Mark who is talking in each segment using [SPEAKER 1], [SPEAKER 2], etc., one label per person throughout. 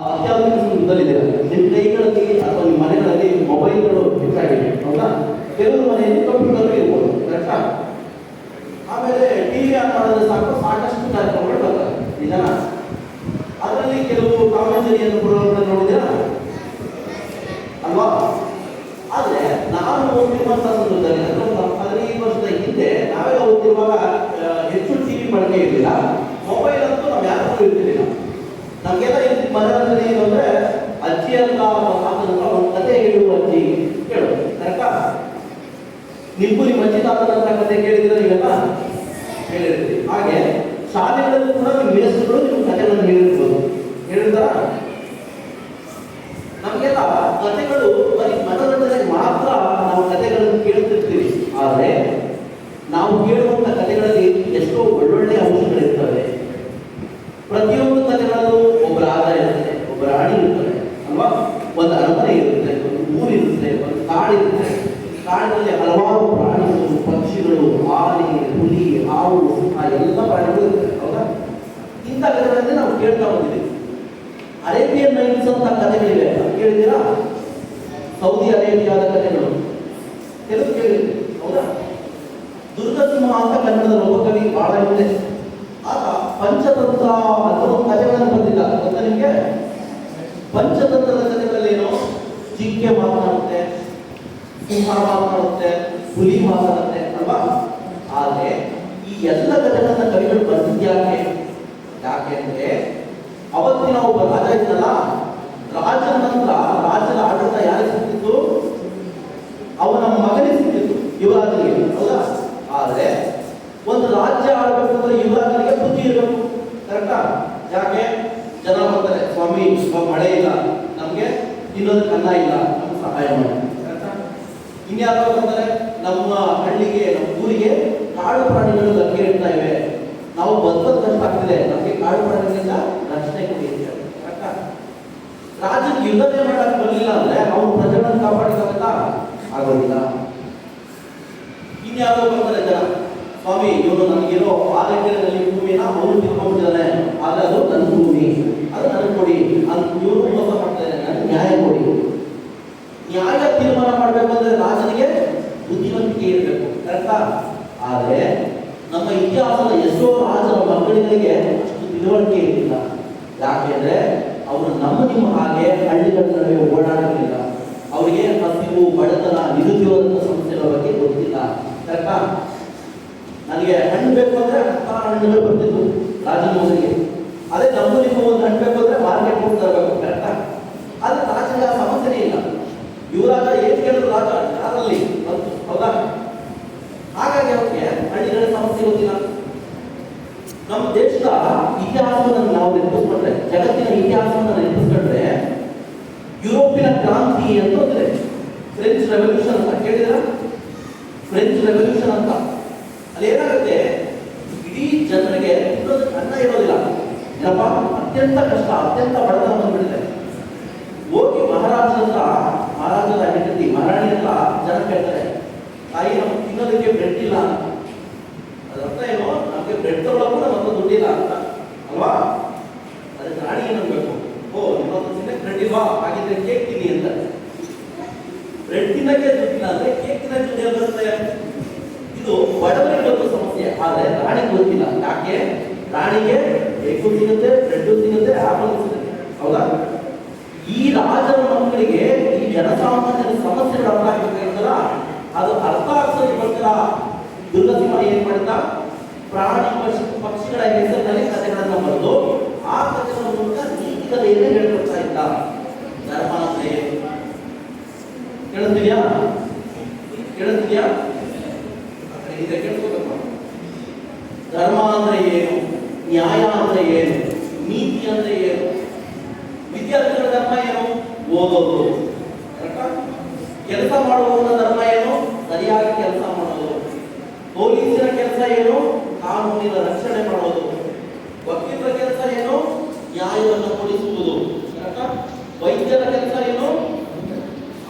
[SPEAKER 1] ಅತ್ಯಾಧುನಿಕ ಯುಗದಲ್ಲಿದೆ. ನಿಮ್ಮ ಕೈಗಳಲ್ಲಿ ಅಥವಾ ನಿಮ್ಮ ಮನೆಗಳಲ್ಲಿ ಮೊಬೈಲ್ಗಳು ಹೆಚ್ಚಾಗಿವೆ ಹೌದಾ? ಕೆಲವು ಮನೆಯಲ್ಲಿ ಕಂಪ್ಯೂಟರ್ ಇರ್ಬೋದು, ಕರೆಕ್ಟಾ? ಆಮೇಲೆ ಟಿವಿ ಆನ್ ಮಾಡಿದ್ರೆ ಸಾಕಷ್ಟು ಕಾರ್ಯಕ್ರಮಗಳು ಬರ್ತವೆ, ನಿಜನಾ? ಅದರಲ್ಲಿ ಕೆಲವು ಕಾಮೆಂಟರಿಯನ್ನು ಕೊಡುವಂತ ನೋಡಿದ್ದೀರಾ ಅಲ್ವಾ? ಆದ್ರೆ ನಾನು ಓದ್ತಿರುವಂತ ಸಂದರ್ಭದಲ್ಲಿ ಅಂದ್ರೆ 15 ವರ್ಷದ ಹಿಂದೆ ನಾವೆಲ್ಲ ಓದ್ತಿರುವಾಗ ಹೆಚ್ಚು ಟಿವಿ ಬಳಕೆ ಇರಲಿಲ್ಲ, ಮೊಬೈಲ್ ಅಂತೂ ನಾವು ಯಾರು ಇರ್ತಿರ್ಲಿಲ್ಲ. ನಮಗೆಲ್ಲ ಮನರಂಜನೆ ಏನು ಅಂದ್ರೆ ಅಜ್ಜಿ ಅಂತ ಒಂದು ಕತೆ ಹೇಳುವ ಅಜ್ಜಿ ಕೇಳು, ಕರೆಕ್ಟಾ? ನಿಮ್ಮ ಅಜ್ಜಿ ತಾತನ ಕತೆ ಕೇಳಿದ್ರೆ ನೀವೆಲ್ಲ ಹೇಳಿರ್ತೀವಿ. ಹಾಗೆ ಶಾಲೆಗಳಲ್ಲಿ ಕೂಡ ನಿಮ್ಮ ಮೇಷ್ಟ್ರುಗಳು ನಿಮ್ಮ ಕಥೆಗಳನ್ನು ಹೇಳಿರ್ಬೋದು, ಹೇಳಿರ್ತಾರ? ನಮಗೆಲ್ಲ ಕಥೆಗಳು ಬರೀ ಮನೋರಂಜನೆಗೆ ಮಾತ್ರ ನಾವು ಕಥೆಗಳನ್ನು ಕೇಳ್ತಿರ್ತೀವಿ. ಆದರೆ ನಾವು ಕೇಳುವಂತ ಕಥೆಗಳಲ್ಲಿ ಎಷ್ಟೋ ಒಳ್ಳೊಳ್ಳೆ ಅಂಶಗಳಿರ್ತವೆ. ಪ್ರತಿಯೊಂದು ಕಥೆಗಳಲ್ಲೂ ಒಬ್ಬ ರಾಜ ಇರುತ್ತೆ, ಒಬ್ಬ ರಾಣಿ ಇರ್ತಾರೆ ಅಲ್ವಾ? ಒಂದು ಅರಮನೆ ಇರುತ್ತೆ, ಒಂದು ಊರಿರುತ್ತೆ, ಒಂದು ಕಾಡಿರುತ್ತೆ. ಕಾಡಿನಲ್ಲಿ ಹಲವಾರು ಪ್ರಾಣಿಗಳು, ಪಕ್ಷಿಗಳು, ಆನೆ, ಹುಲಿ, ಹಾವು, ಎಲ್ಲ ಪ್ರಾಣಿಗಳು ಇರ್ತವೆ ಹೌದಾ? ಇಂಥ ಕಥೆಗಳನ್ನೇ ನಾವು ಕೇಳ್ತಾ ಬಂದಿದ್ದೀವಿ. ಅರೇಬಿಯನ್ ನೈಟ್ಸ್ ಅಂತ ಕಥೆಗಳಿವೆ, ಕೇಳಿದ್ದೀರಾ? ಸೌದಿ ಅರೇಬಿಯಾದ ಕಥೆಗಳು ಕೆಲವು ಕೇಳಿದ್ವಿ ಹೌದಾ? ದುರ್ಗಸಿಂಹ ಅಂತ ಕನ್ನಡದ ಲೋಕಕವಿ ಬಹಳ ಇದೆ. ಆಗ ಪಂಚತಂತ್ರ ಅಂತ ಒಂದು ಕಥೆಗಳನ್ನು ಬಂದಿಲ್ಲ ಗೊತ್ತಾ ನಿಮಗೆ? ಪಂಚತಂತ್ರದ ಕಥೆಗಳಲ್ಲೇನು? ಜಿಂಕೆ ಮಾತನಾಡುತ್ತೆ, ಸಿಂಹ ಮಾತನಾಡುತ್ತೆ, ಹುಲಿ ಮಾತನಾಡುತ್ತೆ ಅಲ್ವಾ? ಆದರೆ ಈ ಎಲ್ಲ ಕಥೆಗಳನ್ನ ಕವಿಗಳು ಬರ್ತಿದ್ಯಾಕೆ? ಯಾಕೆ ಅಂದ್ರೆ ಅವತ್ತಿನ ಒಬ್ಬ ರಾಜ ಇದ್ದಲ್ಲ, ರಾಜನ ನಂತರ ರಾಜ್ಯದ ಆಡಳಿತ ಯಾರಿಗೆ ಸಿಕ್ತಿತ್ತು? ಅವನ ಮಗನಿಗೆ ಸಿಕ್ತಿತ್ತು, ಯುವರಾಜನಿಗೆ ಹೌದಾ? ಆದ್ರೆ ಒಂದು ರಾಜ್ಯ ಆಡಬೇಕು ಅಂದ್ರೆ ಯುವರಾಜನಿಗೆ ಬುದ್ಧಿ ಇರಬೇಕು, ಕರೆಕ್ಟಾ? ಯಾಕೆ ಜನ ಬರ್ತಾರೆ, ಸ್ವಾಮಿ ಮಳೆ ಇಲ್ಲ, ನಮ್ಗೆ ತಿನ್ನೋದಕ್ಕೆ ಅನ್ನ ಇಲ್ಲ, ನಮ್ಗೆ ಸಹಾಯ ಮಾಡಿ, ಕರೆಕ್ಟಾ? ಇನ್ಯಾರೋ ಬರ್ತಾರೆ, ನಮ್ಮ ಹಳ್ಳಿಗೆ ನಮ್ಮ ಊರಿಗೆ ಕಾಡು ಪ್ರಾಣಿಗಳು ಲಗ್ಗೆ ಇಡ್ತಾ ಇವೆ, ನಾವು ಬದುಕೋದು ಕಷ್ಟ ಆಗ್ತಿದೆ, ನಮಗೆ ಕಾಡು ಪ್ರಾಣಿಗಳಿಂದ ರಕ್ಷಣೆ ಕೊಡಿ, ಕರೆಕ್ಟಾ? ರಾಜ್ಯಕ್ಕೆ ಯುದ್ಧನೇ ಮಾಡಕ್ಕೆ ಬರಲಿಲ್ಲ ಅಂದ್ರೆ ಅವ್ರು ಪ್ರಜೆಗಳನ್ನು ಕಾಪಾಡಕ್ಕಾಗತ್ತಾ? ಆಗೋದಿಲ್ಲ. ಇನ್ಯಾರೋ ಬರ್ತಾರೆ ಜನ, ಸ್ವಾಮಿ ಇವನು ನನಗೇನೋ 6 ಎಕರೆನಲ್ಲಿ ಭೂಮಿನ ಅವನು ತಿಳ್ಕೊಂಡ್ಬಿಟ್ಟಿದ್ದಾನೆ, ಆದ್ರೆ ಅದು ನನ್ನ ಭೂಮಿ, ಅದು ನನಗೆ ಕೊಡಿ ಅಂತ ಇವರು ಮೋಸ ಮಾಡ್ತಾರೆ, ನನಗೆ ನ್ಯಾಯ ಕೊಡಿ. ನ್ಯಾಯ ತೀರ್ಮಾನ ಮಾಡಬೇಕಂದ್ರೆ ರಾಜನಿಗೆ ಬುದ್ಧಿವಂತಿಕೆ ಇರಬೇಕು, ಕರೆಕ್ಟಾ? ಆದರೆ ನಮ್ಮ ಇತಿಹಾಸದ ಎಷ್ಟೋ ರಾಜರ ಮಕ್ಕಳಿಗೆ ಅಷ್ಟು ತಿಳುವಳಿಕೆ ಇರಲಿಲ್ಲ. ಯಾಕೆಂದ್ರೆ ಅವರು ನಿಮ್ಮ ಹಾಗೆ ಹಳ್ಳಿಗಳ ನಡುವೆ ಓಡಾಡಲಿಲ್ಲ. ಅವರಿಗೆ ಹಸಿವು, ಬಡತನ, ನಿರುದ್ಯೋಗದ ಸಮಸ್ಯೆಗಳ ಬಗ್ಗೆ ಗೊತ್ತಿಲ್ಲ, ಕರೆಕ್ಟಾ? ನನಗೆ ಹಣ್ಣು ಬೇಕು ಅಂದ್ರೆ ಹಣ್ಣುಗಳು ಬರ್ತಿದ್ವು ರಾಜನ ಮಗನಿಗೆ. ಅದೇ ನಮ್ಮಲ್ಲಿ ಒಂದು ಹಣ್ಣು ಬೇಕು ಅಂದ್ರೆ ಮಾರ್ಕೆಟ್ ಹೋಗಿ ತರಬೇಕು, ಕರೆಕ್ಟಾ? ಆದ್ರೆ ರಾಜನಿಗೆ ಆ ಸಮಸ್ಯೆನೇ ಇಲ್ಲ. ಯುವರಾಜ ಏನ್ ಕೇಳಿದ್ರು ರಾಜ ಯಾರಲ್ಲಿ ಬಂತು ಹೌದಾ? ಹಾಗಾಗಿ ಅವ್ರಿಗೆ ಹಳ್ಳಿಗಳ ಸಮಸ್ಯೆ ಗೊತ್ತಿಲ್ಲ. ನಮ್ಮ ದೇಶದ ಇತಿಹಾಸವನ್ನು ನಾವು ನೆನಪಿಸ್ಕೊಂಡ್ರೆ, ಜಗತ್ತಿನ ಇತಿಹಾಸವನ್ನು ನೆನಪಿಸ್ಕೊಂಡ್ರೆ, ಯುರೋಪಿನ ಕ್ರಾಂತಿ ಅಂತ ಅಂದ್ರೆ ಫ್ರೆಂಚ್ ರೆವಲ್ಯೂಷನ್ ಅಂತ ಕೇಳಿದ್ರ? ಫ್ರೆಂಚ್ ರೆವಲ್ಯೂಷನ್ ಅಂತ ಅಲ್ಲಿ ಏನಾಗುತ್ತೆ, ಇಡೀ ಜನರಿಗೆ ತಿನ್ನೋದಕ್ಕೆ ಅನ್ನ ಇರೋದಿಲ್ಲ, ಏನಪ್ಪ ಅತ್ಯಂತ ಕಷ್ಟ, ಅತ್ಯಂತ ಬಡತನ ಬಂದ್ಬಿಟ್ಟಿದೆ. ಹೋಗಿ ಮಹಾರಾಜರ ಹೆಂಡತಿ ಮಹಾರಾಣಿ ಹತ್ರ ಜನ ಕೇಳ್ತಾರೆ, ತಾಯಿ ನಮ್ಗೆ ತಿನ್ನೋದಕ್ಕೆ ಬ್ರೆಡ್ ಇಲ್ಲ ಅಂತ. ಅದರ್ಥ ಏನು? ನಮ್ಗೆ ಬ್ರೆಡ್ ತಗೊಳ್ಳಕ್ಕೂ ನಮ್ಮ ಹತ್ರ ದುಡ್ಡಿಲ್ಲ ಅಂತ ಅಲ್ವಾ? ಅದಕ್ಕೆ ರಾಣಿ ಏನನ್ಬೇಕು, ಓ ನಿಮ್ಮ ಹತ್ರ ತಿನ್ನಕ್ಕೆ ಬ್ರೆಡ್ ಇಲ್ವಾ, ಹಾಗಿದ್ರೆ ಕೇಕ್ ತಿನ್ನಿ ಅಂತ. ಬ್ರೆಡ್ ತಿನ್ನಕ್ಕೆ ದುಡ್ಡಿಲ್ಲ ಅಂದ್ರೆ ಕೇಕ್ ತಿನ್ನಕ್ಕೆ ದುಡ್ಡು ಬರುತ್ತೆ. ಇದು ಬಡವರಿಗೆ ಗೊತ್ತು ಸಮಸ್ಯೆ, ಆದ್ರೆ ರಾಣಿಗೆ ಗೊತ್ತಿಲ್ಲ. ಯಾಕೆ? ರಾಣಿಗೆ ಕೇಕು ಸಿಗುತ್ತೆ, ಬ್ರೆಡ್ ಸಿಗುತ್ತೆ, ಆಪಲ್ ಸಿಗುತ್ತೆ ಹೌದಾ? ಈ ರಾಜರ ಮಕ್ಕಳಿಗೆ ಈ ಜನಸಾಮಾನ್ಯರ ಸಮಸ್ಯೆಗಳು ಅರ್ಥ ಆಗಬೇಕಾಗಿತ್ತಲ್ಲ, ಅದು ಅರ್ಥ ಆಗ್ಸೋದಕ್ಕೋಸ್ಕರ ದುರ್ಗಸಿಂಹ ಏನ್ ಮಾಡಿದ? ಪ್ರಾಣಿ ಪಕ್ಷಿಗಳ ಹೆಸರಿನಲ್ಲಿ ಕಥೆಗಳನ್ನ ಬರೆದು ಆ ಕಥೆಗಳ ಮೂಲಕ ನೀತಿ ಕಥೆಯನ್ನೇ ಹೇಳ್ಕೊಡ್ತಾ ಇದ್ದ. ಧರ್ಮ ಅಂದ್ರೆ ಏನು ಕೇಳುತ್ತಿದ್ಯಾ? ಕೇಳುತ್ತಿದ್ಯಾ? ಕೇಳ್ಕೋಬೇಕು. ಧರ್ಮ ಅಂದ್ರೆ ಏನು, ನ್ಯಾಯ ಅಂದ್ರೆ ಏನು, ನೀತಿ ಅಂದ್ರೆ ಏನು? ವಿದ್ಯಾರ್ಥಿಗಳ ಧರ್ಮ ಏನು? ಓದೋದು, ಕೆಲಸ ಮಾಡುವವರ ಧರ್ಮ ಏನು? ಸರಿಯಾಗಿ ಕೆಲಸ ಮಾಡೋದು. ಪೊಲೀಸರ ಕೆಲಸ ಏನು? ಕಾನೂನಿನ ರಕ್ಷಣೆ ಮಾಡೋದು. ವಕೀಲರ ಕೆಲಸ ಏನು? ನ್ಯಾಯವನ್ನು ಕೊಡಿಸುವುದು. ವೈದ್ಯರ ಕೆಲಸ ಏನು?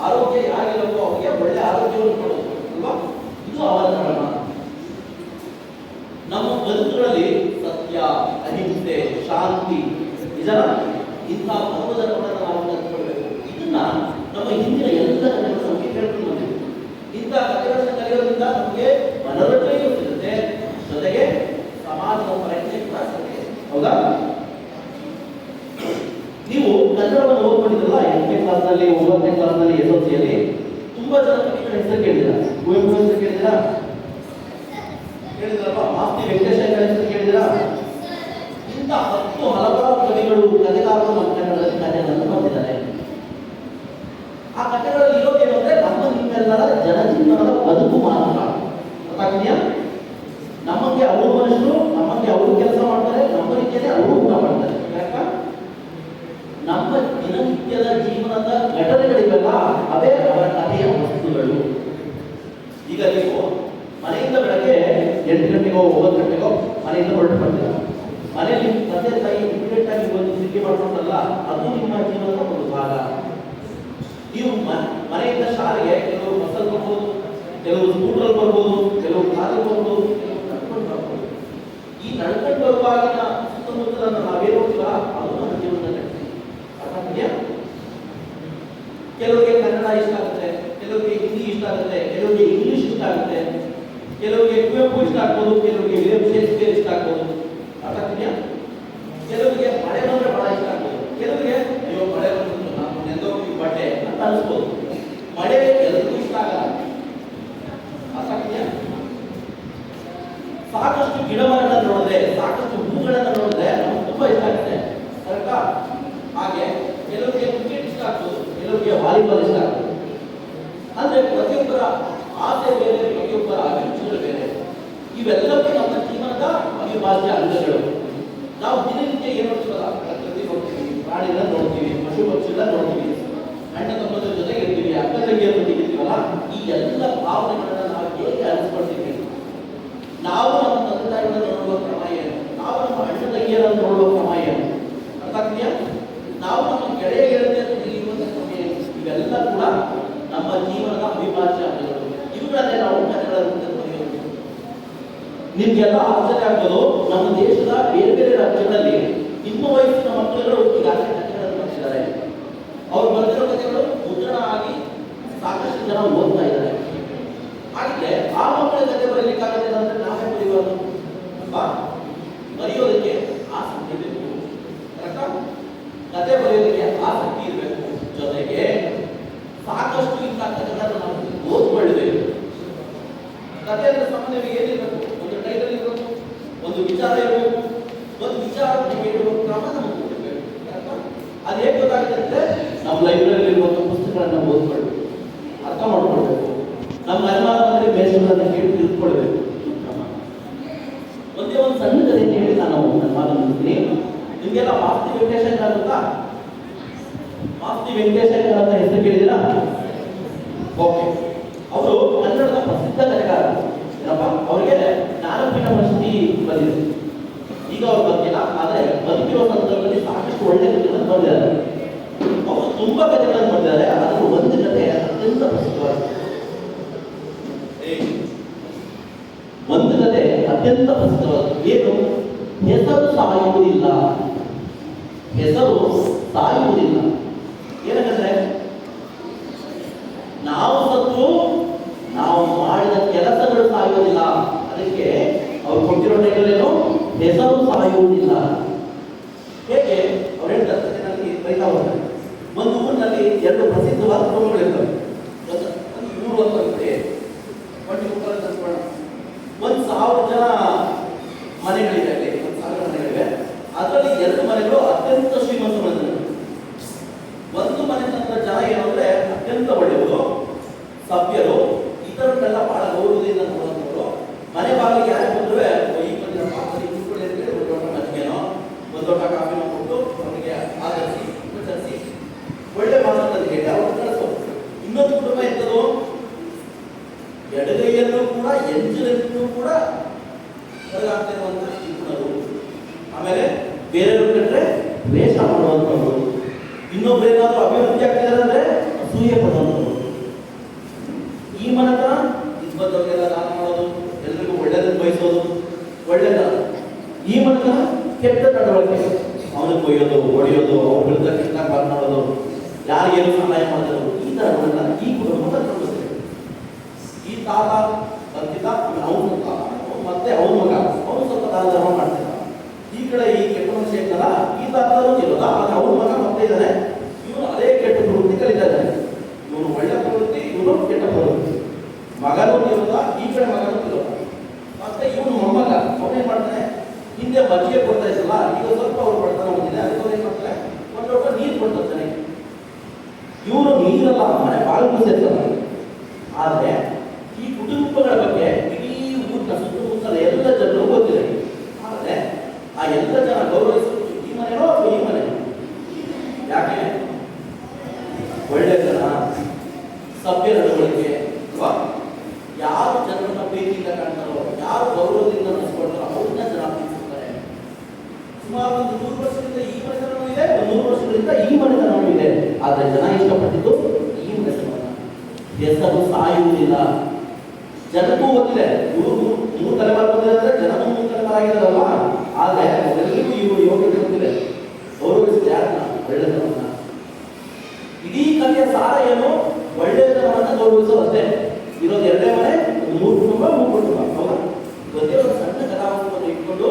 [SPEAKER 1] ಆರೋಗ್ಯ ಯಾರಿಗೋ ಅವರಿಗೆ ಒಳ್ಳೆ ಆರೋಗ್ಯವನ್ನು ಕೊಡೋದು ಅಲ್ವಾ? ಇದು ಅವರ ಧರ್ಮ. ನಮ್ಮ ಬದುಕುಗಳಲ್ಲಿ ಸತ್ಯ, ಅಹಿಂಸೆ, ಶಾಂತಿ, ಇದರ ಇಂಥ ಗುಣವನ್ನು ನಾವು ಕಲ್ತ್ಕೊಳ್ಬೇಕು. ಇದನ್ನ ನಮ್ಮ ಹಿಂದಿನ ಎಲ್ಲ ಕಥೆಗಳು ನಮಗೆ ಹೇಳ್ಕೊಂಡು ಬಂದಿದೆ. ಇಂಥ ಕಥೆಗಳನ್ನು ಕಲಿಯೋದ್ರಿಂದ ನಮಗೆ ಮನೋರಂಜನೆಯೂ ಸಿಗುತ್ತೆ, ಜೊತೆಗೆ ಸಮಾಜದ ಪ್ರಯತ್ನ ಕೂಡ ಸಿಗುತ್ತೆ. ಹೌದಾ? ನೀವು ಕನ್ನಡವನ್ನು ಓದ್ಕೊಂಡಿದ್ರಲ್ಲ 8ನೇ ಕ್ಲಾಸ್ನಲ್ಲಿ 9ನೇ ಕ್ಲಾಸ್ನಲ್ಲಿ SLCಯಲ್ಲಿ ತುಂಬಾ ಜನ ಕವಿಗಳ ಹೆಸರು ಕೇಳಿದಿರ. ಕುವೆಂಪು ಹೆಸರು ಕೇಳಿದಿರಾ? ಕೇಳಿದ್ರಲ್ವಾ? ಮಾಸ್ತಿ ವೆಂಕಟೇಶ ಹೆಸರು ಕೇಳಿದಿರಾ? ಇಂಥ 10 ಹಲವಾರು ಕವಿಗಳು ಕಥೆಗಾರರು ನಮ್ಮ ಕನ್ನಡದಲ್ಲಿ ಕಥೆಗಳನ್ನು ಬರೆದಿದ್ದಾರೆ. ಆ ಕಥೆಗಳಲ್ಲಿ ಇರೋದೇನು ಅಂದ್ರೆ ನಮ್ಮ ನಿಮ್ಮೆಲ್ಲರ ಜನಜೀವನದ ಬದುಕು ಮಾತ್ರ. ಗೊತ್ತಾಗ್ತೀಯಾ? ನಮಗೆ ಅವರು ಮನುಷ್ಯರು, ನಮಗೆ ಅವರು ಕೆಲಸ ಮಾಡ್ತಾರೆ, ನಮ್ಮ ರೀತಿಯೇ ಅವರು ಊಟ ಮಾಡ್ತಾರೆ. ಯಾಕ? ನಮ್ಮ ದಿನನಿತ್ಯದ ಜೀವನದ ಘಟನೆಗಳಿವೆಲ್ಲ ಅವೇ ಅವರ ಕಥೆಯ ವಸ್ತುಗಳು. ಈಗ ನೀವು ಮನೆಯಿಂದ ಬೆಳಗ್ಗೆ 8 ಗಂಟೆಗೋ 9 ಗಂಟೆಗೋ ಮನೆಯಿಂದ ಹೊರಟು ಬರ್ತೀರ. ಮನೆಯಲ್ಲಿ ತಂದೆ ತಾಯಿ ಇಮಿಡಿಯೇಟ್ ಆಗಿ ಒಂದು ತಿಂಡಿ ಮಾಡ್ಕೊಂಡಲ್ಲ, ಅದು ನಿಮ್ಮ ಜೀವನದ ಒಂದು ಭಾಗ. ನೀವು ಮನೆಯಿಂದ ಶಾಲೆಗೆ ಕೆಲವರು ಬಸ್ಸಲ್ಲಿ ಬರ್ಬೋದು, ಕೆಲವರು ಸ್ಕೂಟರ್ ಬರ್ಬೋದು, ಕೆಲವರು ಕಾರಲ್ಲಿ ಬರ್ಬೋದು, ಕೆಲವರು ನಡ್ಕೊಂಡು ಬರ್ಬೋದು. ಈ ನಡ್ಕೊಂಡು ಬರುವಾಗಿನ ಸುತ್ತಮುತ್ತಲನ್ನು ನಾವೇ ನೋಡ್ತೀವ, ಅದು ನಮ್ಮ ಜೀವನದ ಘಟನೆ. ಅರ್ಥ ಇದೆಯಾ? ಕೆಲವರಿಗೆ ಕನ್ನಡ ಇಷ್ಟ ಆಗುತ್ತೆ, ಕೆಲವರಿಗೆ ಹಿಂದಿ ಇಷ್ಟ ಆಗುತ್ತೆ, ಕೆಲವರಿಗೆ ಇಂಗ್ಲಿಷ್ ಇಷ್ಟ ಆಗುತ್ತೆ, ಕೆಲವರಿಗೆ ಕುವೆಂಪು ಇಷ್ಟ ಆಗ್ಬೋದು, ಕೆಲವರಿಗೆ ವಿಲಿಯಂ ಶೇಕ್ಸ್ಪಿಯರ್ ಇಷ್ಟ ಆಗ್ಬೋದು. ಅರ್ಥ ಇದೆಯಾ? ಕೆಲವರಿಗೆ ಮಳೆ ಬಂದ್ರೆ ಬಹಳ ಇಷ್ಟ ಆಗ್ಬೋದು, ಕೆಲವರಿಗೆ ಅಯ್ಯೋ ಮಳೆ ಬಂದು ನಾನು ನೆಂದೋಗಿ ಬಟ್ಟೆ ಅಂತ ಅನಿಸ್ಬೋದು. ಮಳೆ ಎಲ್ಲರಿಗೂ ಇಷ್ಟ ಆಗಲ್ಲ. ಅರ್ಥ ಇದೆಯಾ? ಸಾಕಷ್ಟು ಗಿಡ ಮರಗಳನ್ನು ನೋಡಿದ್ರೆ, ಸಾಕಷ್ಟು ಹೂಗಳನ್ನು ನೋಡಿದ್ರೆ ನಮ್ಗೆ ತುಂಬಾ ಇಷ್ಟ ಆಗುತ್ತೆ. ಕರೆಕ್ಟಾ? ಹಾಗೆ ಕೆಲವರಿಗೆ ಕ್ರಿಕೆಟ್ ಇಷ್ಟ ಆಗ್ಬೋದು, ಕೆಲವರಿಗೆ ವಾಲಿಬಾಲ್ ಇಷ್ಟ ಆಗ್ಬೋದು. ಅಂದ್ರೆ ಪ್ರತಿಯೊಬ್ಬರ ಆಸೆ ಬೇರೆ, ಪ್ರತಿಯೊಬ್ಬರ ಅಭಿರುಚಿಗಳು ಬೇರೆ. ಇವೆಲ್ಲವೂ ನಮ್ಮ ಜೀವನದ ಅವಿಭಾಜ್ಯ ಅಂಗಗಳು. ನಾವು ದಿನನಿತ್ಯ ಏನು ನೋಡ್ತೀವಲ್ಲ, ಪ್ರಕೃತಿ ನೋಡ್ತೀವಿ, ಪ್ರಾಣಿಗಳನ್ನ ನೋಡ್ತೀವಿ, ಪಶು ಪಕ್ಷಿಗಳನ್ನ ನೋಡ್ತೀವಿ, ಅಣ್ಣ ತಮ್ಮದ ಜೊತೆಗೆ ಇರ್ತೀವಿ, ಅಕ್ಕ ತಂಗಿಯರ ಜೊತೆಗೆ ಇರ್ತೀವಲ್ಲ, ಈ ಎಲ್ಲ ಭಾವನೆಗಳನ್ನ ನಾವು ಹೇಗೆ ಅನಿಸ್ಕೊಳ್ತೀವಿ? ನಾವು ನಮ್ಮ ತಂದೆ ತಾಯಿಗಳನ್ನು ನೋಡುವ ಕ್ರಮ ಏನು? ನಾವು ನಮ್ಮ ಅಣ್ಣ ತಂಗಿಯರನ್ನು ನೋಡುವ ಕ್ರಮ ಏನು? ಅರ್ಥ ಆಗ್ತೀಯಾ? ನಾವು ನಮ್ಮ ಗೆಳೆಯ ಗೆಳತಿಯರೊಂದಿಗೆ ಇರುವಂತಹ ಕ್ರಮ ಏನು? ಇವೆಲ್ಲ ಕೂಡ ನಮ್ಮ ಜೀವನದ ಅವಿಭಾಜ್ಯ ಅಂಗಗಳು. ಇವುಗಳನ್ನೇ ನಾವು ಕಥೆಗಳ ರೂಪದಲ್ಲಿ ಬರೆಯೋದು. ನಿಮ್ಗೆಲ್ಲ ಆಶ್ಚರ್ಯ ಆಗ್ಬೋದು, ನಮ್ಮ ದೇಶದ ಬೇರೆ ಬೇರೆ ರಾಜ್ಯಗಳಲ್ಲಿ ನಿಮ್ಮ ವಯಸ್ಸಿನ ಮಕ್ಕಳುಗಳು ಈಗಾಗಲೇ ಕಥೆಗಳನ್ನು ಬರೆದಿದ್ದಾರೆ. ಅವ್ರು ಬರೆದಿರೋ ಕಥೆಗಳು ಮುದ್ರಣ ಆಗಿ ಸಾಕಷ್ಟು ಜನ ಓದ್ತಾ ಇದ್ದಾರೆ. ಹಾಗೆ ಆ ಮಕ್ಕಳ ಕಥೆ ಬರೀಲಿಕ್ಕಾಗತ್ತೆ ಅಂದ್ರೆ ನಾವೇ ಬರೆಯುವುದು ಅಲ್ವಾ? ಬರೆಯೋದಕ್ಕೆ ಆಸಕ್ತಿ ಬೇಕು. ಕರೆಕ್ಟಾ? ಕಥೆ ಬರೆಯೋದಕ್ಕೆ ಆಸಕ್ತಿ ಇರಬೇಕು. ಜೊತೆಗೆ ಸಾಕಷ್ಟು ಇಂಥ ಕಥೆಗಳನ್ನು ನಾವು ಓದ್ಕೊಳ್ಬೇಕು. ಕಥೆ ಅಂದ್ರೆ ಸಾಮಾನ್ಯವಾಗಿ ಏನಿರಬೇಕು? ಒಂದು ಟೈಟಲ್ ಇರಬೇಕು, ಒಂದು ವಿಚಾರ ಇರಬೇಕು, ಒಂದು ವಿಚಾರ ಹೇಳುವ ಕ್ರಮ ನಮಗೆ ಕೊಡಬೇಕು. ಅದು ಹೇಗೆ ಗೊತ್ತಾಗುತ್ತೆ ಅಂದ್ರೆ ನಮ್ಮ ಲೈಬ್ರರಿ ಇರುವಂತಹ ಪುಸ್ತಕಗಳನ್ನು ಓದ್ಕೊಳ್ಬೇಕು, ಅರ್ಥ ಮಾಡ್ಕೊಳ್ಬೇಕು, ನಮ್ಮ ಅನುಮಾನದಲ್ಲಿ ಬೇಸರನ್ನ ಕೇಳಿ ತಿಳ್ಕೊಳ್ಬೇಕು. ಒಂದೇ ಒಂದು ಸಣ್ಣ ಕಥೆಯನ್ನು ಹೇಳಿ ನಾನು ನನ್ನ ಮಾತನ್ನು ಮುಗಿಸ್ತೀನಿ. ನಿಮಗೆಲ್ಲ ಮಾಸ್ತಿ ವೆಂಕಟೇಶ ಗೊತ್ತಾ? ಮಾಸ್ತಿ ವೆಂಕಟೇಶ ಅಂತ ಹೆಸರು ಕೇಳಿದಿರಾ? ಓಕೆ, ಅವರು ಕನ್ನಡದ ಪ್ರಸಿದ್ಧ ಕಥೆಗಾರ. ಏನಪ್ಪ, ಅವರಿಗೆ ಜ್ಞಾನಪೀಠ ಪ್ರಶಸ್ತಿ ಬಂದಿದೆ. ಈಗ ಅವ್ರು ಬಂದಿಲ್ಲ, ಆದರೆ ಬದುಕಿರೋ ಸಂದರ್ಭದಲ್ಲಿ ಸಾಕಷ್ಟು ಒಳ್ಳೆ ಕಥೆಗಳನ್ನು ಬರೆದಿದ್ದಾರೆ. ಅವರು ತುಂಬಾ ಕಥೆಗಳನ್ನು ಬರೆದಿದ್ದಾರೆ. ಅದರ ಒಂದು ಕಥೆ ಅತ್ಯಂತ ಪ್ರಸಿದ್ಧವಾಗಿದೆ. ಒಂದು ಕಥೆ ಅತ್ಯಂತ ಪ್ರಸಿದ್ಧವಾದ ಏನು? ಹೆಸರು ಸಾಯುವುದಿಲ್ಲ. ಹೆಸರು ಸಾಯುವುದಿಲ್ಲ ಏನಂದ್ರೆ, ನಾವು ಸತ್ತು ನಾವು ಮಾಡಿದ ಕೆಲಸಗಳು ಸಾಯುವುದಿಲ್ಲ. ಅದಕ್ಕೆ ಅವ್ರು ಕೊಟ್ಟಿರೋ ಟೈಟಲ್ ಏನು? ಹೆಸರು ಸಾಯುವುದಿಲ್ಲ. ಹೇಗೆ ಅವ್ರು ಹೇಳ್ತಾರೆ, ನನಗೆ ಬೈತಾ ಹೋಗ್ತಾರೆ. ಒಂದು ಊರಿನಲ್ಲಿ 2 ಪ್ರಸಿದ್ಧವಾದ ಕುಟುಂಬಗಳಿರ್ತವೆ. ಒಂದು ಊರು ಅಂತಂದ್ರೆ ಒಂದು 1000 ಜನ ಮನೆಗಳಿವೆ. ಅಲ್ಲಿ 1000 ಮನೆಗಳಿವೆ. ಅದರಲ್ಲಿ 2 ಮನೆಗಳು ಅತ್ಯಂತ ಶ್ರೀಮಂತ ಮನೆಗಳು. ಒಂದು ಮನೆ ಜನ ಏನು ಅಂದ್ರೆ ಅತ್ಯಂತ ಒಳ್ಳೆಯವರು, ಸಭ್ಯರು, ಇತರನ್ನೆಲ್ಲ ಬಹಳ ಗೌರವದಿಂದ ನೋಡುವಂಥವ್ರು. ಮನೆ ಬಾಗಿಲಿಗೆ ಯಾರು ಬಂದ್ರೆ ಈ ಬಂದಿರೋ ಒಂದು ದೊಡ್ಡ ಮಜ್ಜಿಗೆನೋ ಒಂದು ದೊಡ್ಡ ಕಾಫಿನೋ ಕೊಟ್ಟು ಅವರಿಗೆ ಆಧರಿಸಿ ಉಪಚರಿಸಿ ಒಳ್ಳೆ ಮಾತನ್ನು ಹೇಳಿ ಅವ್ರು ಕಳಿಸೋದು. ಇನ್ನೊಂದು ಕುಟುಂಬ ಎಂಥದ್ದು? ಎಡಗೈಯಲ್ಲೂ ಕೂಡ ಎಂಜಿನಲ್ಲೂ ಕೂಡ ಹೊರಗಾಗ್ತಿರುವಂತಹ ಶ್ರೀಮಂತರು. ಆಮೇಲೆ ಬೇರೆಯವ್ರು ಕಂಡ್ರೆ ದ್ವೇಷ ಮಾಡುವಂಥವ್ರು. ಇನ್ನೊಬ್ರು ಏನಾದ್ರು ಅಭಿವೃದ್ಧಿ ಆಗ್ತಿದ್ದಾರೆ ಅಂದ್ರೆ ಅಸೂಯೆ ಪಡುವಂಥವ್ರು. ಈ ಮನತನ ಇಬ್ಬರವ್ರಿಗೆಲ್ಲ ದಾನ ಮಾಡೋದು, ಎಲ್ರಿಗೂ ಒಳ್ಳೆಯದನ್ನು ಬಯಸೋದು, ಒಳ್ಳೆಯದ. ಈ ಮನತನ ಕೆಟ್ಟ ನಡವಳಿಕೆ, ಅವನಿಗೆ ಕೊಯ್ಯೋದು, ಹೊಡೆಯೋದು, ಅವ್ರ ವಿರುದ್ಧ ಕೆಟ್ಟ ಮಾತನಾಡೋದು, ಯಾರಿಗೇನು ಸಹಾಯ ಮಾಡಿದ್ರು, ಈ ಥರಗಳನ್ನ ಈ ಕುಟುಂಬ ಕಲ್ತ್ಕೊಂಡಿದೆ. ಈ ತಾತ ಬಂದಿದ್ದ, ಅವನು ಮತ್ತೆ ಅವನ ಮಗ ಅವನು ಸ್ವಲ್ಪ ದಾನ ಧರ್ಮ ಮಾಡ್ತಿದ್ದ. ಈ ಕಡೆ ಈ ಕೆಟ್ಟ ಮನುಷ್ಯ ಇದ್ದಲ್ಲ, ಈ ತಾತನೂ ಇರೋದ, ಆದರೆ ಅವನ ಮಗ ಮತ್ತೆ ಇದ್ದಾನೆ, ಇವನು ಅದೇ ಕೆಟ್ಟ ಪ್ರವೃತ್ತಿ ಕಲಿತಾ ಇದ್ದಾನೆ. ಇವನು ಒಳ್ಳೆ ಪ್ರವೃತ್ತಿ, ಇವನು ಕೆಟ್ಟ ಪ್ರವೃತ್ತಿ. ಮಗನೂ ಇರೋದ, ಈ ಕಡೆ ಮಗನೂ ಇರೋದ. ಮತ್ತೆ ಇವನು ಮೊಮ್ಮಗ ಅವನೇನ್ ಮಾಡ್ತಾನೆ, ಹಿಂದೆ ಮಜ್ಜಿಗೆ ಕೊಡ್ತಾ ಇದ್ದಲ್ಲ, ಈಗ ಸ್ವಲ್ಪ ಅವ್ರು ಬಡ್ತಾನೆ ಹೋಗಿದೆ, ಅದಕ್ಕೆ ಏನ್ ಮಾಡ್ತಾರೆ, ಒಂದು ಲೋಟ ನೀರು ಕೊಡ್ತಾನೆ. ಇವರು ನೀರಲ್ಲ ಮನೆ ಬಾಗಿಲು ಸೇರ್ತಾರೆ. ಆದರೆ ಈ ಕುಟುಂಬಗಳ ಬಗ್ಗೆ ಇಡೀ ಊರಿನ ಸುತ್ತಮುತ್ತಲ ಎಲ್ಲ ಜನರು ಗೊತ್ತಿದೆ. ಆದರೆ ಆ ಎಲ್ಲ ಜನ ಗೌರವಿಸೋದು ಈ ಮನೆನೋ ಅಥವಾ ಈ ಮನೆ. ಯಾಕೆ? ಒಳ್ಳೆ ಜನ, ಸಭ್ಯ ನಡವಳಿಕೆ, ಅಥವಾ ಯಾರು ಜನರನ್ನ ಪ್ರೀತಿಯಿಂದ ಕಾಣ್ತಾರೋ, ಯಾರು ಗೌರವದಿಂದ ನಡೆಸ್ಕೊಳ್ತಾರೋ ಅವ್ರನ್ನ ಜನ ಪ್ರೀತಿಸ್ತಾರೆ. ಸುಮಾರು ಒಂದು 100 ವರ್ಷದಿಂದ ಈ ಮನೆತನವೂ ಇದೆ, 100 ವರ್ಷಗಳಿಂದ ಈ ಮನೆತನವೂ ಇದೆ. ಆದರೆ ಜನ ಇಷ್ಟಪಟ್ಟಿದ್ದು ಈ ಮನೆತನವನ್ನ. ಹೆಸರು ಸಾಯುವುದಿಲ್ಲ. ಜನಕ್ಕೂ ಗೊತ್ತಿದೆ, ಇವರು 3 ತಲೆಮಾರು ಬಂದಿದ್ದಾರೆ, ಜನನೂ 3 ತಲೆಮಾರಾಗಿದ್ದಾರಲ್ವ. ಆದರೆ ಅವರೆಲ್ಲರಿಗೂ ಇವರು ಯೋಗ್ಯತೆ ಗೊತ್ತಿದೆ, ಗೌರವಿಸಿದೆ ಯಾರನ್ನ? ಒಳ್ಳೆತನವನ್ನ. ಇಡೀ ಕಥೆಯ ಸಾರ ಏನು? ಒಳ್ಳೆತನವನ್ನ ಗೌರವಿಸೋದಷ್ಟೇ. ಇರೋದು 2 ಮನೆ, 3 ಕುಟುಂಬ, 3 ಕುಟುಂಬ. ಹೌದಾ? ಒಂದೇ ಒಂದು ಸಣ್ಣ ಕಥಾವಸ್ತುವನ್ನು ಇಟ್ಕೊಂಡು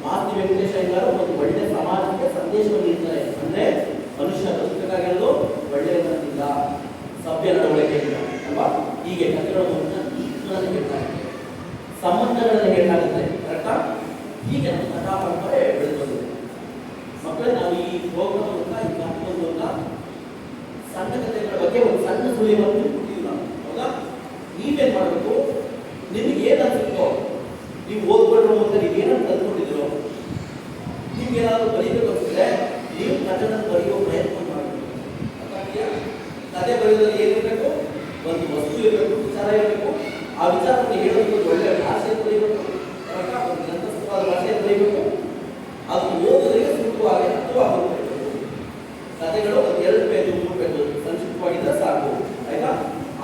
[SPEAKER 1] ಮಾಸ್ತಿ ವೆಂಕಟೇಶ ಅಯ್ಯಂಗಾರ್ ಒಂದು ಒಳ್ಳೆ ಸಮಾಜಕ್ಕೆ ಸಂದೇಶವನ್ನು ನೀಡ್ತಾರೆ. ಅಂದ್ರೆ ಮನುಷ್ಯ ಬದುಕಬೇಕಾಗಿರೋದು ಒಳ್ಳೆಯತನದಿಂದ, ಸಭ್ಯ ನಡವಳಿಕೆಯಿಂದ ಅಲ್ವಾ? ಹೀಗೆ ಕಥೆಗಳ ಸಂಬಂಧಗಳನ್ನು ಹೇಳಲಾಗುತ್ತೆ. ಕರೆಕ್ಟಾ? ಹೀಗೆ ನಮ್ಮ ಕಥಾ ಪರಂಪರೆ ಬೆಳೆದು ಬಂದಿದೆ. ಮಕ್ಕಳೇ, ನಾವು ಈ ಪ್ರೋಗ್ರಾಮ್ ಮೂಲಕ, ಈ ಕಾರ್ಯಕ್ರಮದ ಮೂಲಕ ಸಣ್ಣ ಕಥೆಗಳ ಬಗ್ಗೆ ಒಂದು ಸಣ್ಣ ಸುಳಿವನ್ನು ಕೊಟ್ಟಿದ್ದೀವಿ ನಾವು. ಹೌದಾ? ನೀವೇನ್ ಮಾಡಬೇಕು? ನಿಮ್ಗೆ ಏನ್ ಅನ್ಸುತ್ತೋ, ನೀವು ಓದ್ಕೊಳ್ಳೋ ಮುಂದೆ ನೀವು ಏನಂತ ಅಂದ್ಕೊಂಡಿದ್ದೀರೋ, ನಿಮ್ಗೆ ಏನಾದರೂ ಬರೀಬೇಕು ಅನ್ಸಿದ್ರೆ ನೀವು ಕಥೆನ ಬರೆಯೋ ಪ್ರಯತ್ನ ಮಾಡಬೇಕು. ಕಥೆ ಬರೆಯೋದ್ರಲ್ಲಿ ಏನಿರಬೇಕು? ಒಂದು ವಸ್ತು ಇರಬೇಕು, ವಿಚಾರ ಇರಬೇಕು. ಆ ವಿಚಾರವನ್ನು ಹೇಳೋದಕ್ಕೆ ಒಳ್ಳೆಯ ಭಾಷೆ ಬರೀಬೇಕು, ಒಂದು ಗ್ರಂಥಸ್ಥವಾದ ಭಾಷೆ ಬರೀಬೇಕು. ಅದು ಓದೋದಕ್ಕೆ ಸೂಕ್ತವಾಗಿ ಅರ್ಥವಾಗಬೇಕು. ಕಥೆಗಳು ಒಂದು 2 ಪೇಜ್ 3 ಪೇಜ್ ಸಂಕ್ಷಿಪ್ತವಾಗಿದ್ದರೆ ಸಾಕು, ಆಯ್ತಾ?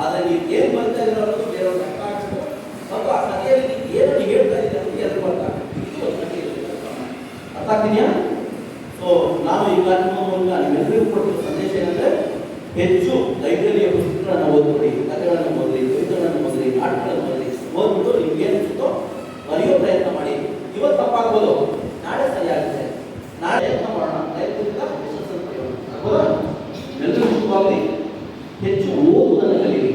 [SPEAKER 1] ಆದರೆ ನೀವು ಏನು ಬರ್ತಾ ಇದ್ದೀರೋ ಅನ್ನೋದು ಬೇರೆಯವ್ರಿಗೆ ಅರ್ಥ ಆಗಬೇಕು. ಮತ್ತು ಆ ಕಥೆಯಲ್ಲಿ ನೀವು ಏನನ್ನು ಹೇಳ್ತಾ ಇದ್ದೀರಿ ಅನ್ನೋದು ಎಲ್ಲರಿಗೂ ಅರ್ಥ ಆಗಬೇಕು. ಇದು ಒಂದು ಕಥೆ ಅರ್ಥ ಆಗ್ತಿದೆಯಾ? ಸೊ ನಾನು ಈ ಕಾರ್ಯಕ್ರಮದ ಮೂಲಕ ನಿಮ್ಮೆಲ್ಲರಿಗೂ ಕೊಟ್ಟಿರೋ ಸಂದೇಶ ಏನಂದ್ರೆ, ಹೆಚ್ಚು ಲೈಬ್ರರಿಯ ಪುಸ್ತಕಗಳನ್ನು ಓದ್ಬಿಡಿ, ಕಥೆಗಳನ್ನು ಓದ್ರಿ, ಕವಿತೆಗಳನ್ನು ಓದ್ರಿ, ನಾಟಕಗಳನ್ನು ಓದ್ರಿ. ಓದ್ಬಿಟ್ಟು ನಿಮ್ಗೆ ಏನು ಅನಿಸುತ್ತೋ ಬರೆಯೋ ಪ್ರಯತ್ನ ಮಾಡಿ. ಇವತ್ತು ತಪ್ಪಾಗ್ಬೋದು, ನಾಳೆ ಸರಿಯಾಗುತ್ತೆ. ನಾಳೆ ಪ್ರಯತ್ನ ಮಾಡೋಣ, ಪ್ರಯತ್ನದಿಂದ ಯಶಸ್ಸನ್ನು ಪಡೆಯೋಣ. ಆಗ್ಬೋದಾ? ಎಲ್ಲರೂ ಮುಖ್ಯವಾಗಿ ಹೆಚ್ಚು ಓದುವುದನ್ನು ಕಲಿಯಿರಿ.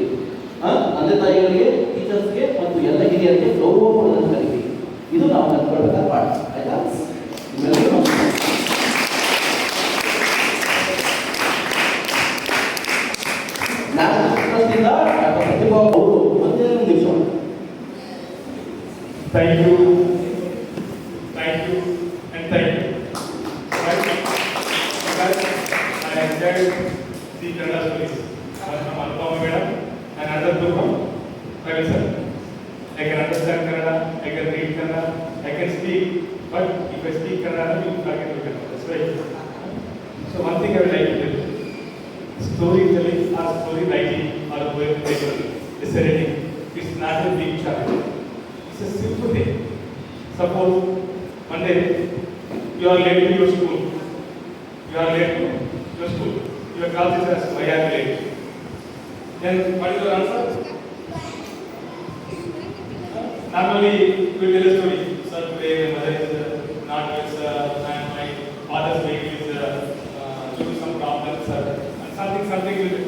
[SPEAKER 1] ತಂದೆ ತಾಯಿಗಳಿಗೆ, ಟೀಚರ್ಸ್ಗೆ ಮತ್ತು ಎಲ್ಲ ಹಿರಿಯರಿಗೆ ಗೌರವ ಕೊಡುವುದನ್ನು ಕಲಿಯಿರಿ. ಇದು ನಾವು ಕಲ್ತ್ಕೊಳ್ಬೇಕಾದ ಪಾಠ. ಆಯ್ತಾ? ನಿಮ್ಮೆಲ್ಲರೂ
[SPEAKER 2] Thank you, and thank you. I enjoyed the Kannada stories from Anupama Madam and other two from Ravi sir. I can understand Kannada, I can read Kannada, I can speak, but if I speak Kannada, you forget to Kannada. That's right. So one thing I would like to tell you, storytelling or story writing or poem paper is anything. It's not a big challenge. It's a simple thing. Suppose one day you are late to your school. Your class is as why I am late. Then what is your answer? Normally you will tell a story. Sir, today my mother is not with and my father's vehicle is due to some problems, sir. And something will.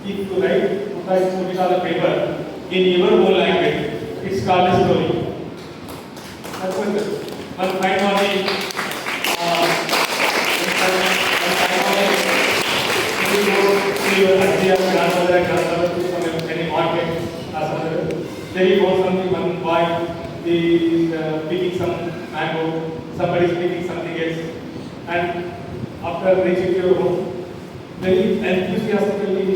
[SPEAKER 2] If you write, put it on the paper in your own language, it's called a story. That's what it is. One fine morning, if you go to your auntie or grandmother to any market or something, there you go one boy is picking some mango, somebody is picking something else, and after reaching your home, very enthusiastically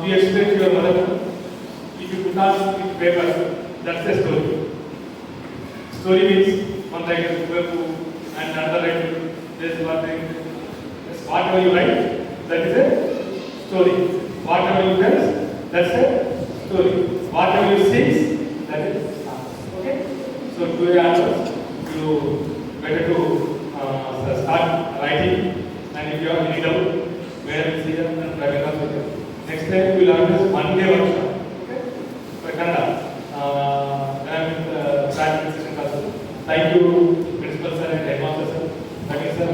[SPEAKER 2] you explain to your mother. If you put on paper, that's a story. Story means one writer to and another writer. There's one thing. Whatever you write, that is a story. Whatever you tell, that's a story. Whatever you sing, that is okay. So to your answers, you better to start writing. And if you have any doubt, Madam is here and Praveen also here. Next time we will have this one-day workshop. Okay? For Kannada. Then with practice sessions also. Thank you, Principal Sir and Headmaster Sir. Praveen Sir,